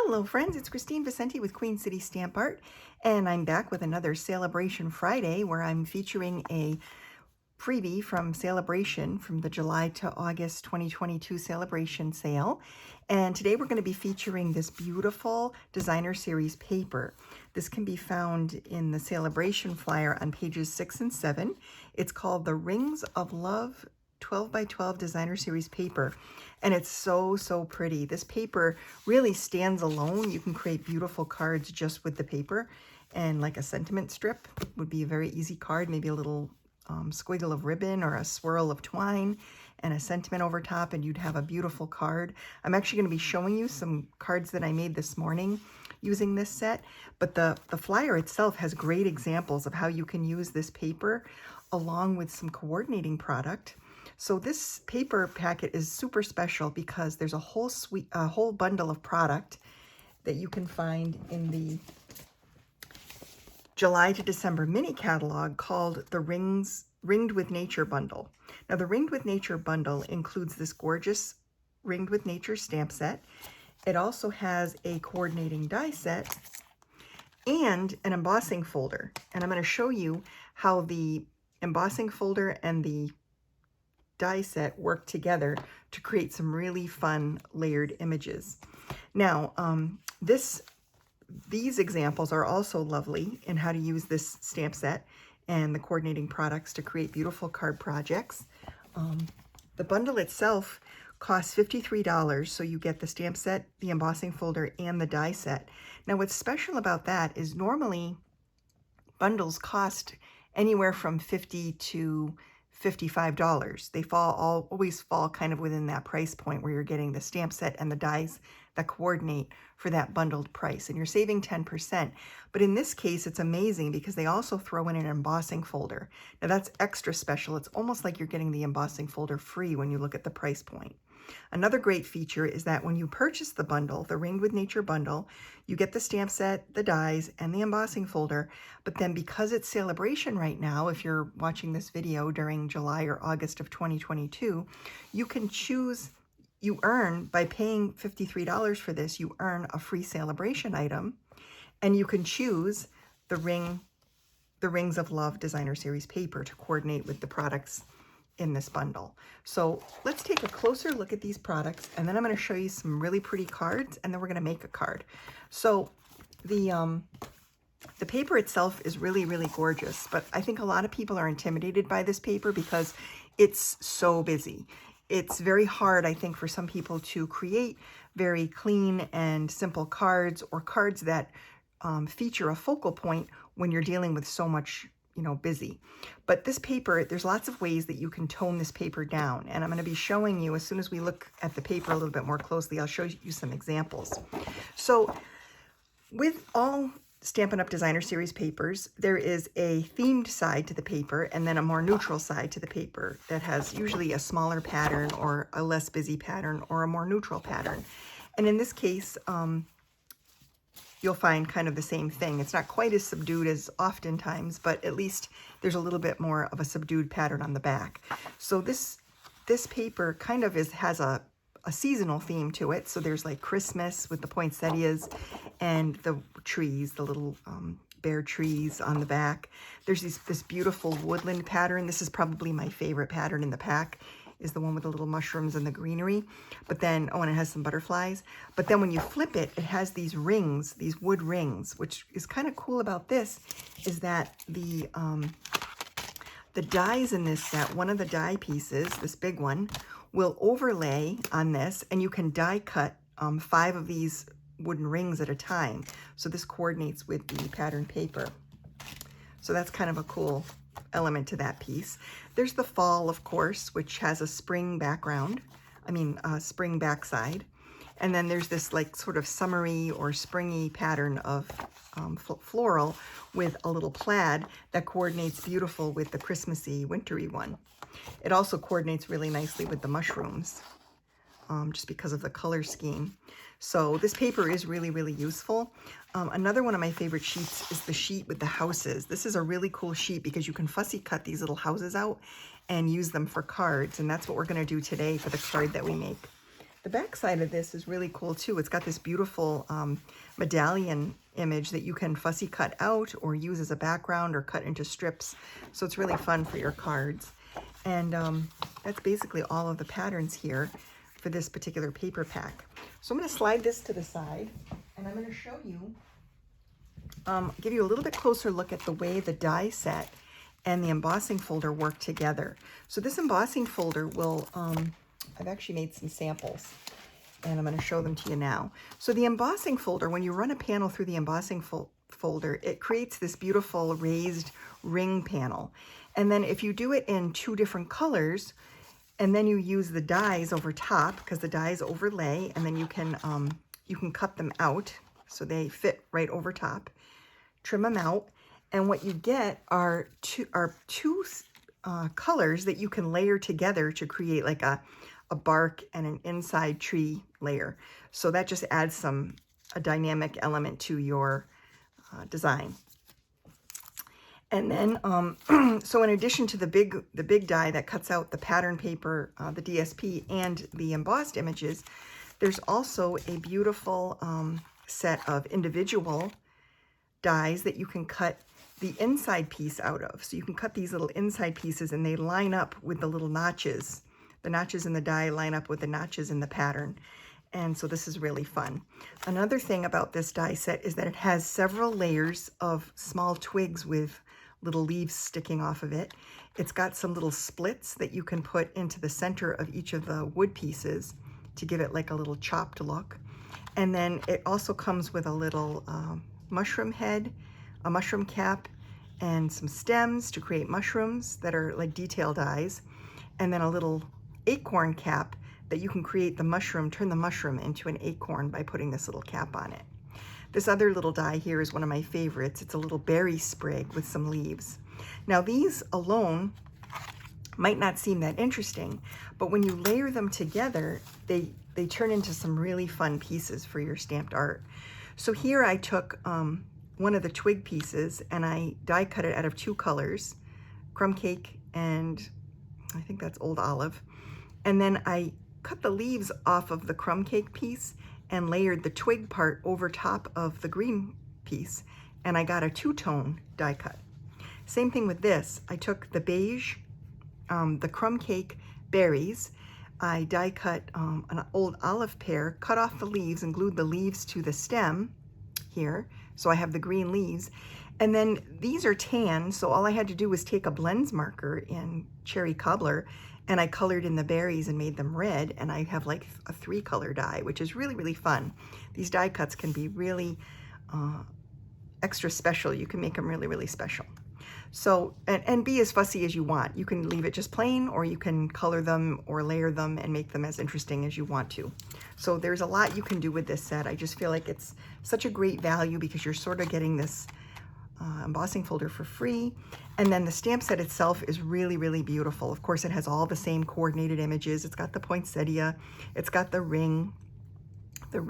Hello friends, it's Kristine Vicente with Queen City Stamp Art, and I'm back with another Sale-A-Bration Friday where I'm featuring a freebie from Sale-A-Bration from the July to August 2022 Sale-A-Bration sale. And today we're going to be featuring this beautiful designer series paper. This can be found in the Sale-A-Bration flyer on pages 6 and 7. It's called the Rings of Love 12 by 12 designer series paper, and it's so pretty. This paper really stands alone. You can create beautiful cards just with the paper, and like a sentiment strip would be a very easy card, maybe a little squiggle of ribbon or a swirl of twine and a sentiment over top, and you'd have a beautiful card. I'm actually going to be showing you some cards that I made this morning using this set, but the flyer itself has great examples of how you can use this paper along with some coordinating product. So this paper packet is super special because there's a whole bundle of product that you can find in the July to December mini catalog called the Ringed with Nature bundle. Now the Ringed with Nature bundle includes this gorgeous Ringed with Nature stamp set. It also has a coordinating die set and an embossing folder. And I'm going to show you how the embossing folder and the die set work together to create some really fun layered images. Now, these examples are also lovely in how to use this stamp set and the coordinating products to create beautiful card projects. The bundle itself costs $53, so you get the stamp set, the embossing folder, and the die set. Now, what's special about that is normally bundles cost anywhere from $50 to $55. They always fall kind of within that price point where you're getting the stamp set and the dies that coordinate for that bundled price, and you're saving 10%. But in this case, it's amazing because they also throw in an embossing folder. Now that's extra special. It's almost like you're getting the embossing folder free when you look at the price point. Another great feature is that when you purchase the bundle, the Ringed with Nature bundle, you get the stamp set, the dies, and the embossing folder. But then because it's Sale-A-Bration right now, if you're watching this video during July or August of 2022, you can choose, you earn, by paying $53 for this, you earn a free Sale-A-Bration item, and you can choose the Rings of Love designer series paper to coordinate with the products in this bundle. So let's take a closer look at these products, and then I'm going to show you some really pretty cards, and then we're going to make a card. So the paper itself is really gorgeous, but I think a lot of people are intimidated by this paper because it's so busy. It's very hard, I think, for some people to create very clean and simple cards, or cards that feature a focal point when you're dealing with so much busy. But this paper, there's lots of ways that you can tone this paper down, and I'm going to be showing you, as soon as we look at the paper a little bit more closely, I'll show you some examples. So with all Stampin' Up! Designer Series papers, there is a themed side to the paper and then a more neutral side to the paper that has usually a smaller pattern or a less busy pattern or a more neutral pattern. And in this case, you'll find kind of the same thing. It's not quite as subdued as oftentimes, but at least there's a little bit more of a subdued pattern on the back. So this paper kind of has a seasonal theme to it. So there's like Christmas with the poinsettias and the trees, the little bare trees on the back. There's this beautiful woodland pattern. This is probably my favorite pattern in the pack, is the one with the little mushrooms and the greenery. But then, oh, and it has some butterflies. But then when you flip it, it has these rings, these wood rings, which is kind of cool about this, is that the dies in this set, one of the die pieces, this big one, will overlay on this, and you can die cut 5 of these wooden rings at a time. So this coordinates with the pattern paper. So that's kind of a cool element to that piece. There's the fall, of course, which has a spring background, spring backside. And then there's this like sort of summery or springy pattern of floral with a little plaid that coordinates beautiful with the Christmassy, wintry one. It also coordinates really nicely with the mushrooms, just because of the color scheme. So this paper is really useful. Another one of my favorite sheets is the sheet with the houses. This is a really cool sheet because you can fussy cut these little houses out and use them for cards, and that's what we're going to do today for the card that we make. The back side of this is really cool too. It's got this beautiful medallion image that you can fussy cut out or use as a background or cut into strips. So it's really fun for your cards. And that's basically all of the patterns here for this particular paper pack. So I'm going to slide this to the side and I'm going to show you, give you a little bit closer look at the way the die set and the embossing folder work together. So this embossing folder will, I've actually made some samples and I'm going to show them to you now. So the embossing folder, when you run a panel through the embossing folder, it creates this beautiful raised ring panel. And then if you do it in 2 different colors, and then you use the dies over top, because the dies overlay, and then you can cut them out so they fit right over top, trim them out, and what you get are two colors that you can layer together to create like a bark and an inside tree layer. So that just adds a dynamic element to your design. And then, so in addition to the big die that cuts out the pattern paper, the DSP, and the embossed images, there's also a beautiful set of individual dies that you can cut the inside piece out of. So you can cut these little inside pieces and they line up with the little notches. The notches in the die line up with the notches in the pattern. And so this is really fun. Another thing about this die set is that it has several layers of small twigs with little leaves sticking off of it. It's got some little splits that you can put into the center of each of the wood pieces to give it like a little chopped look. And then it also comes with a little mushroom head, a mushroom cap, and some stems to create mushrooms that are like detail dies, and then a little acorn cap that you can create the mushroom, turn the mushroom into an acorn by putting this little cap on it. This other little die here is one of my favorites. It's a little berry sprig with some leaves. Now these alone might not seem that interesting, but when you layer them together, they turn into some really fun pieces for your stamped art. So here I took one of the twig pieces and I die cut it out of 2 colors, crumb cake and I think that's old olive. And then I cut the leaves off of the crumb cake piece and layered the twig part over top of the green piece, and I got a 2-tone die cut. Same thing with this. I took the beige, the crumb cake berries, I die cut an old olive pear, cut off the leaves and glued the leaves to the stem here, so I have the green leaves. And then these are tan, so all I had to do was take a blends marker in cherry cobbler and I colored in the berries and made them red, and I have like a 3-color die, which is really, really fun. These die cuts can be really extra special. You can make them really, really special. So, and be as fussy as you want. You can leave it just plain, or you can color them or layer them and make them as interesting as you want to. So there's a lot you can do with this set. I just feel like it's such a great value because you're sort of getting this embossing folder for free. And then the stamp set itself is really, really beautiful. Of course, it has all the same coordinated images. It's got the poinsettia, it's got the ring, the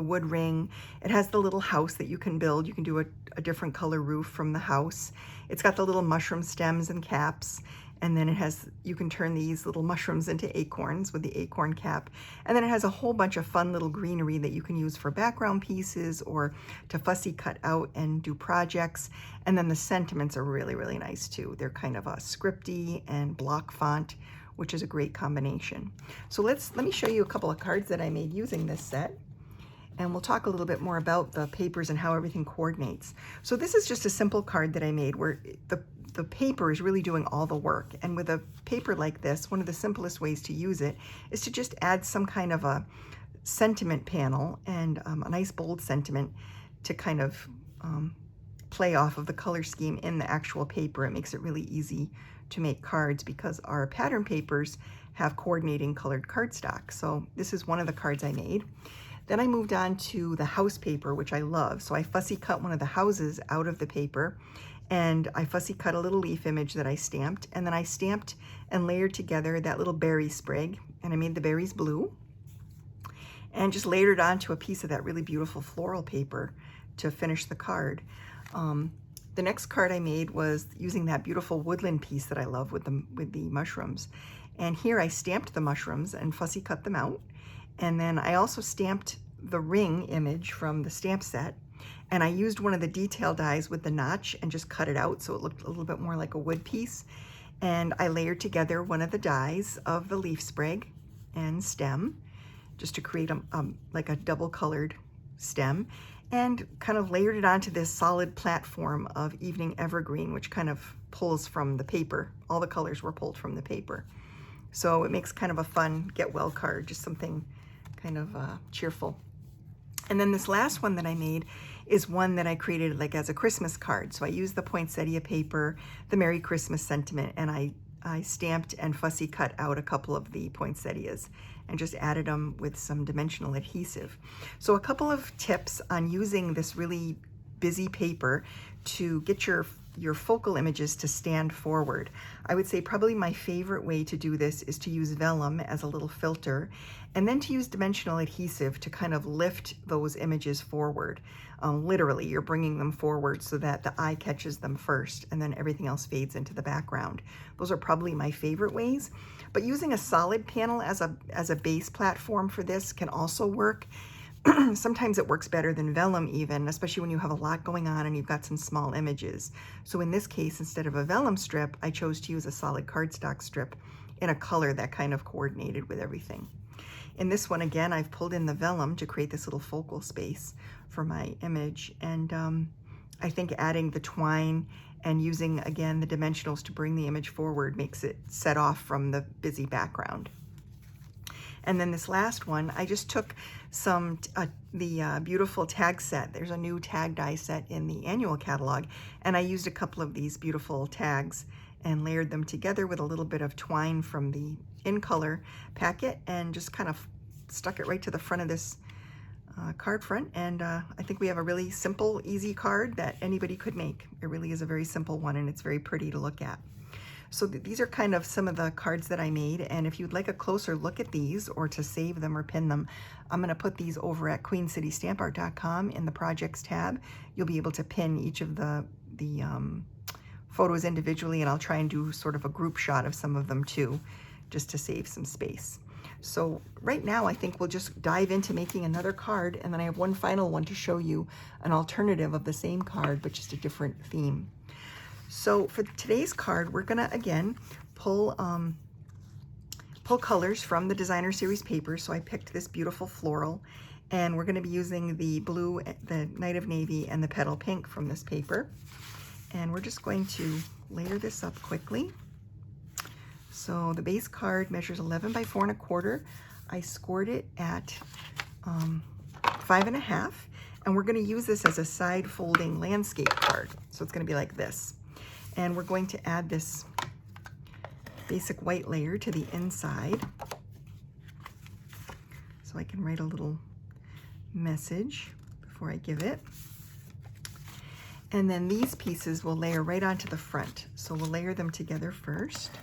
wood ring. It has the little house that you can build. You can do a different color roof from the house. It's got the little mushroom stems and caps. And then it has, you can turn these little mushrooms into acorns with the acorn cap. And then it has a whole bunch of fun little greenery that you can use for background pieces or to fussy cut out and do projects. And then the sentiments are really, really nice too. They're kind of a scripty and block font, which is a great combination. So let me show you a couple of cards that I made using this set. And we'll talk a little bit more about the papers and how everything coordinates. So this is just a simple card that I made where the paper is really doing all the work. And with a paper like this, one of the simplest ways to use it is to just add some kind of a sentiment panel and a nice bold sentiment to kind of play off of the color scheme in the actual paper. It makes it really easy to make cards because our pattern papers have coordinating colored cardstock. So this is one of the cards I made. Then I moved on to the house paper, which I love. So I fussy cut one of the houses out of the paper, and I fussy cut a little leaf image that I stamped, and then I stamped and layered together that little berry sprig, and I made the berries blue, and just layered it onto a piece of that really beautiful floral paper to finish the card. The next card I made was using that beautiful woodland piece that I love with the mushrooms. And here I stamped the mushrooms and fussy cut them out. And then I also stamped the ring image from the stamp set, and I used one of the detail dies with the notch and just cut it out so it looked a little bit more like a wood piece. And I layered together one of the dies of the leaf sprig and stem just to create like a double colored stem, and kind of layered it onto this solid platform of evening evergreen, which kind of pulls from the paper. All the colors were pulled from the paper. So it makes kind of a fun get well card, just something kind of cheerful. And then this last one that I made is one that I created like as a Christmas card. So I used the poinsettia paper, the Merry Christmas sentiment, and I stamped and fussy cut out a couple of the poinsettias and just added them with some dimensional adhesive. So a couple of tips on using this really busy paper to get your focal images to stand forward. I would say probably my favorite way to do this is to use vellum as a little filter, and then to use dimensional adhesive to kind of lift those images forward. Literally, you're bringing them forward so that the eye catches them first, and then everything else fades into the background. Those are probably my favorite ways. But using a solid panel as a base platform for this can also work. Sometimes it works better than vellum even, especially when you have a lot going on and you've got some small images. So in this case, instead of a vellum strip, I chose to use a solid cardstock strip in a color that kind of coordinated with everything. In this one, again, I've pulled in the vellum to create this little focal space for my image. And I think adding the twine and using, again, the dimensionals to bring the image forward makes it set off from the busy background. And then this last one, I just took some, the beautiful tag set. There's a new tag die set in the annual catalog, and I used a couple of these beautiful tags and layered them together with a little bit of twine from the In Color packet and just kind of stuck it right to the front of this card front. And I think we have a really simple, easy card that anybody could make. It really is a very simple one, and it's very pretty to look at. So these are kind of some of the cards that I made, and if you'd like a closer look at these or to save them or pin them, I'm going to put these over at queencitystampart.com in the projects tab. You'll be able to pin each of the photos individually, and I'll try and do sort of a group shot of some of them too, just to save some space. So right now I think we'll just dive into making another card, and then I have one final one to show you an alternative of the same card but just a different theme. So for today's card, we're gonna again pull colors from the designer series paper. So I picked this beautiful floral, and we're gonna be using the blue, the Night of Navy, and the petal pink from this paper. And we're just going to layer this up quickly. So the base card measures 11 by 4 1/4. I scored it at 5 1/2, and we're gonna use this as a side folding landscape card. So it's gonna be like this. And we're going to add this basic white layer to the inside. So I can write a little message before I give it. And then these pieces will layer right onto the front. So we'll layer them together first.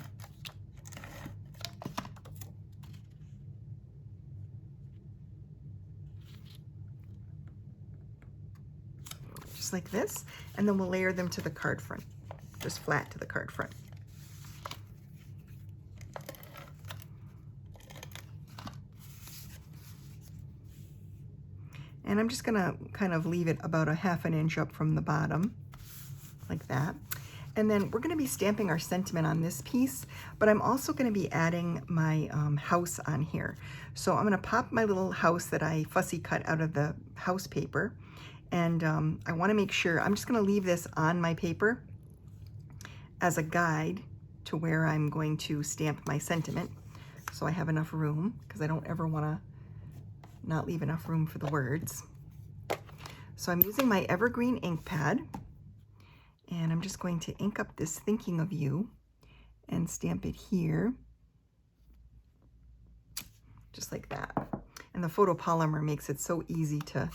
Just like this. And then we'll layer them to the card front. Just flat to the card front. And I'm just gonna kind of leave it about a 1/2 inch up from the bottom, like that. And then we're gonna be stamping our sentiment on this piece, but I'm also gonna be adding my house on here. So I'm gonna pop my little house that I fussy cut out of the house paper. And I wanna make sure, I'm just gonna leave this on my paper as a guide to where I'm going to stamp my sentiment. So I have enough room, because I don't ever wanna not leave enough room for the words. So I'm using my evergreen ink pad, and I'm just going to ink up this Thinking of You and stamp it here, just like that. And the photopolymer makes it so easy to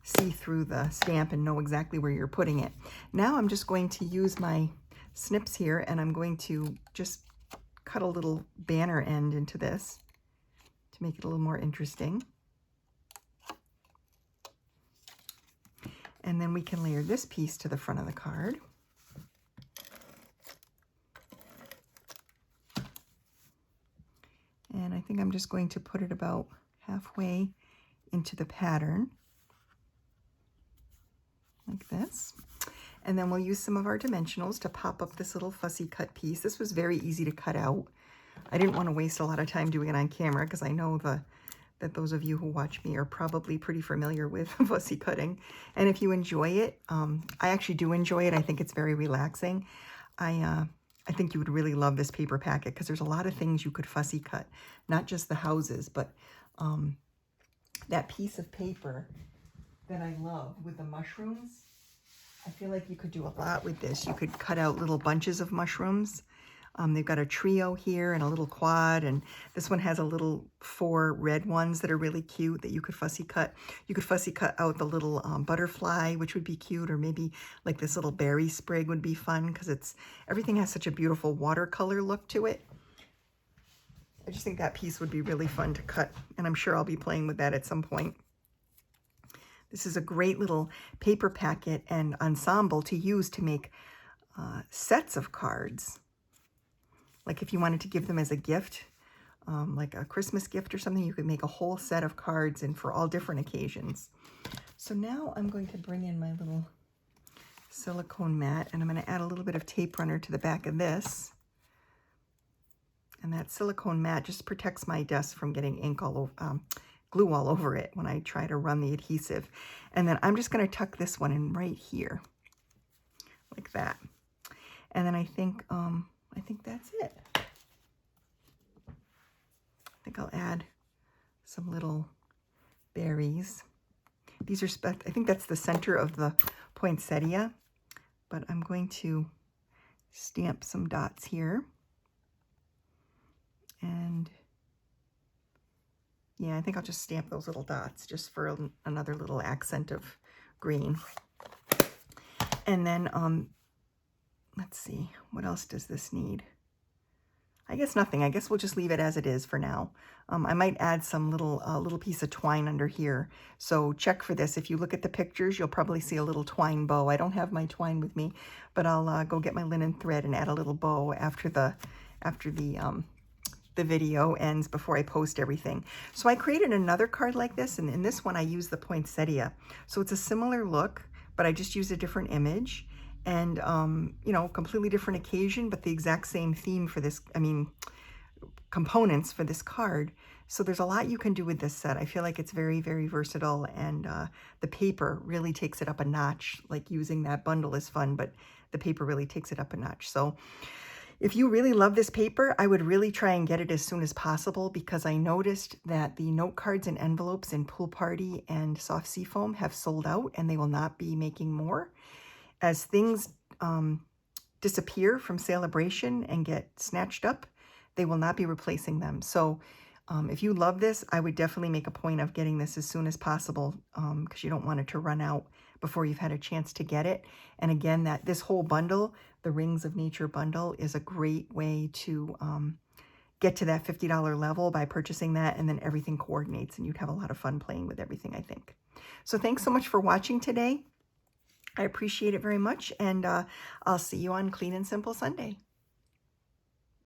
see through the stamp and know exactly where you're putting it. Now I'm just going to use my snips here, and I'm going to just cut a little banner end into this to make it a little more interesting. And then we can layer this piece to the front of the card. And I think I'm just going to put it about halfway into the pattern, like this. And then we'll use some of our dimensionals to pop up this little fussy cut piece. This was very easy to cut out. I didn't want to waste a lot of time doing it on camera because I know that those of you who watch me are probably pretty familiar with fussy cutting. And if you enjoy it, I actually do enjoy it. I think it's very relaxing. I think you would really love this paper packet because there's a lot of things you could fussy cut, not just the houses, but that piece of paper that I love with the mushrooms. I feel like you could do a lot with this. You could cut out little bunches of mushrooms. They've got a trio here and a little quad, and this one has a little 4 red ones that are really cute that you could fussy cut. You could fussy cut out the little butterfly, which would be cute, or maybe like this little berry sprig would be fun because everything has such a beautiful watercolor look to it. I just think that piece would be really fun to cut, and I'm sure I'll be playing with that at some point. This is a great little paper packet and ensemble to use to make sets of cards. Like if you wanted to give them as a gift, like a Christmas gift or something, you could make a whole set of cards and for all different occasions. So now I'm going to bring in my little silicone mat, and I'm going to add a little bit of tape runner to the back of this. And that silicone mat just protects my desk from getting ink all over, glue all over it when I try to run the adhesive. And then I'm just going to tuck this one in right here, like that. And then I think that's it. I think I'll add some little berries. These are I think that's the center of the poinsettia, but I'm going to stamp some dots here. And yeah, I think I'll just stamp those little dots just for another little accent of green. And then, let's see, what else does this need? I guess nothing. I guess we'll just leave it as it is for now. I might add some little piece of twine under here. So check for this. If you look at the pictures, you'll probably see a little twine bow. I don't have my twine with me, but I'll go get my linen thread and add a little bow after the video ends before I post everything. So I created another card like this, and in this one I use the poinsettia. So it's a similar look, but I just used a different image. And, you know, completely different occasion, but the exact same theme for this, components for this card. So there's a lot you can do with this set. I feel like it's very, very versatile, and the paper really takes it up a notch. Like using that bundle is fun, but the paper really takes it up a notch. So if you really love this paper, I would really try and get it as soon as possible, because I noticed that the note cards and envelopes in Pool Party and Soft Seafoam have sold out, and they will not be making more. As things disappear from Sale-A-Bration and get snatched up, they will not be replacing them. So if you love this, I would definitely make a point of getting this as soon as possible, because you don't want it to run out before you've had a chance to get it. And again, this whole bundle, the Rings of Nature bundle, is a great way to get to that $50 level by purchasing that, and then everything coordinates, and you'd have a lot of fun playing with everything, I think. So thanks so much for watching today. I appreciate it very much, and I'll see you on Clean and Simple Sunday.